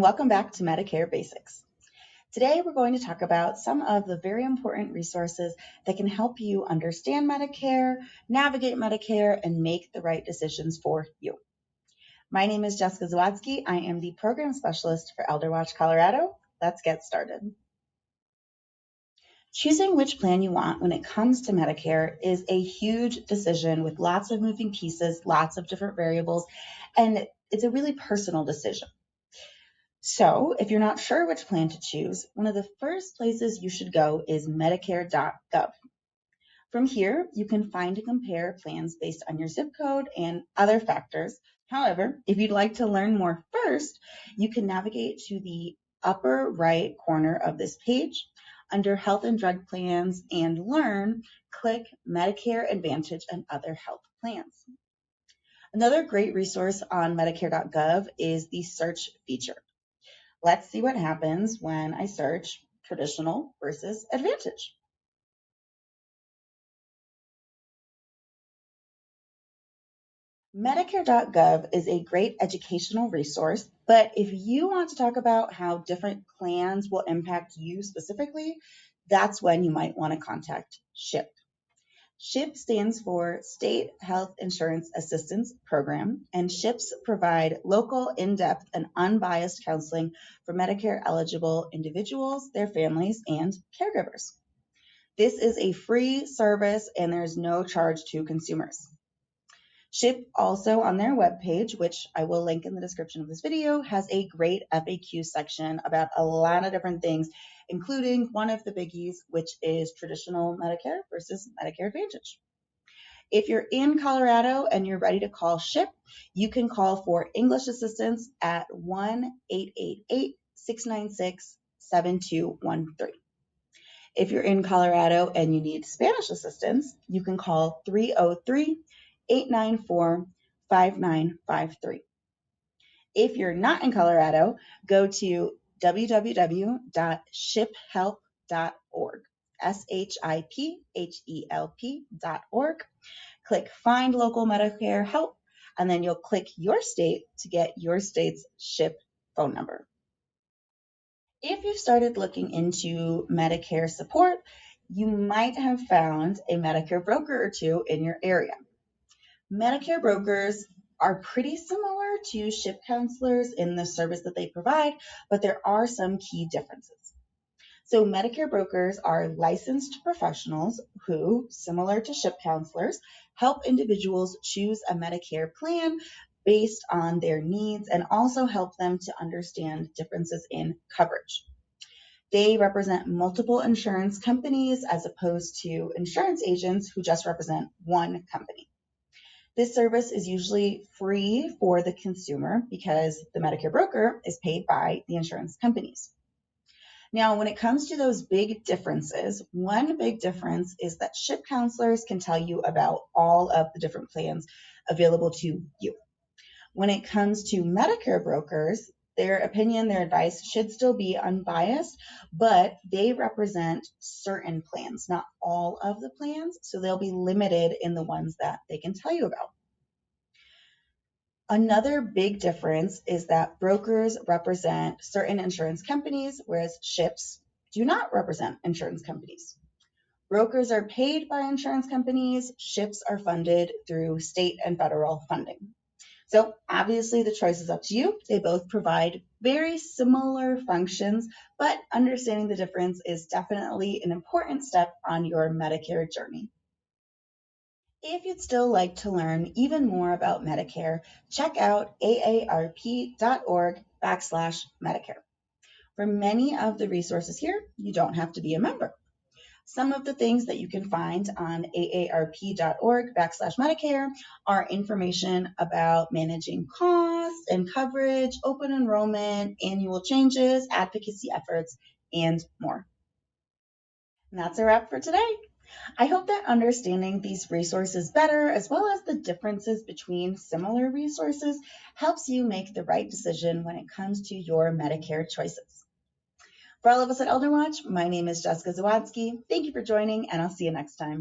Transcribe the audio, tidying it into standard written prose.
Welcome back to Medicare Basics. Today we're going to talk about some of the very important resources that can help you understand Medicare, navigate Medicare, and make the right decisions for you. My name is Jessica Zawadsky. I am the Program Specialist for ElderWatch Colorado. Let's get started. Choosing which plan you want when it comes to Medicare is a huge decision with lots of moving pieces, lots of different variables, and it's a really personal decision. So if you're not sure which plan to choose, one of the first places you should go is Medicare.gov. From here, you can find and compare plans based on your zip code and other factors. However, if you'd like to learn more first, you can navigate to the upper right corner of this page. Under Health and Drug Plans and Learn, click Medicare Advantage and Other Health Plans. Another great resource on Medicare.gov is the search feature. Let's see what happens when I search traditional versus advantage. Medicare.gov is a great educational resource, but if you want to talk about how different plans will impact you specifically, that's when you might want to contact SHIP. SHIP stands for State Health Insurance Assistance Program, and SHIPs provide local, in-depth, and unbiased counseling for Medicare-eligible individuals, their families, and caregivers. This is a free service, and there's no charge to consumers. SHIP also on their webpage, which I will link in the description of this video, has a great FAQ section about a lot of different things, including one of the biggies, which is traditional Medicare versus Medicare Advantage. If you're in Colorado and you're ready to call SHIP, you can call for English assistance at 1-888-696-7213. If you're in Colorado and you need Spanish assistance, you can call 303-894-5953. If you're not in Colorado, go to www.shiphelp.org, shiphelp.org. Click Find Local Medicare Help, and then you'll click your state to get your state's SHIP phone number. If you've started looking into Medicare support, you might have found a Medicare broker or two in your area. Medicare brokers are pretty similar to SHIP counselors in the service that they provide, but there are some key differences. So Medicare brokers are licensed professionals who, similar to SHIP counselors, help individuals choose a Medicare plan based on their needs and also help them to understand differences in coverage. They represent multiple insurance companies as opposed to insurance agents who just represent one company. This service is usually free for the consumer because the Medicare broker is paid by the insurance companies. Now, when it comes to those big differences, one big difference is that SHIP counselors can tell you about all of the different plans available to you. When it comes to Medicare brokers, their opinion, their advice should still be unbiased, but they represent certain plans, not all of the plans, so they'll be limited in the ones that they can tell you about. Another big difference is that brokers represent certain insurance companies, whereas SHIPs do not represent insurance companies. Brokers are paid by insurance companies, SHIPs are funded through state and federal funding. So obviously the choice is up to you. They both provide very similar functions, but understanding the difference is definitely an important step on your Medicare journey. If you'd still like to learn even more about Medicare, check out aarp.org/Medicare. For many of the resources here, you don't have to be a member. Some of the things that you can find on aarp.org/Medicare are information about managing costs and coverage, open enrollment, annual changes, advocacy efforts, and more. And that's a wrap for today. I hope that understanding these resources better, as well as the differences between similar resources, helps you make the right decision when it comes to your Medicare choices. For all of us at ElderWatch, my name is Jessica Zawadsky. Thank you for joining, and I'll see you next time.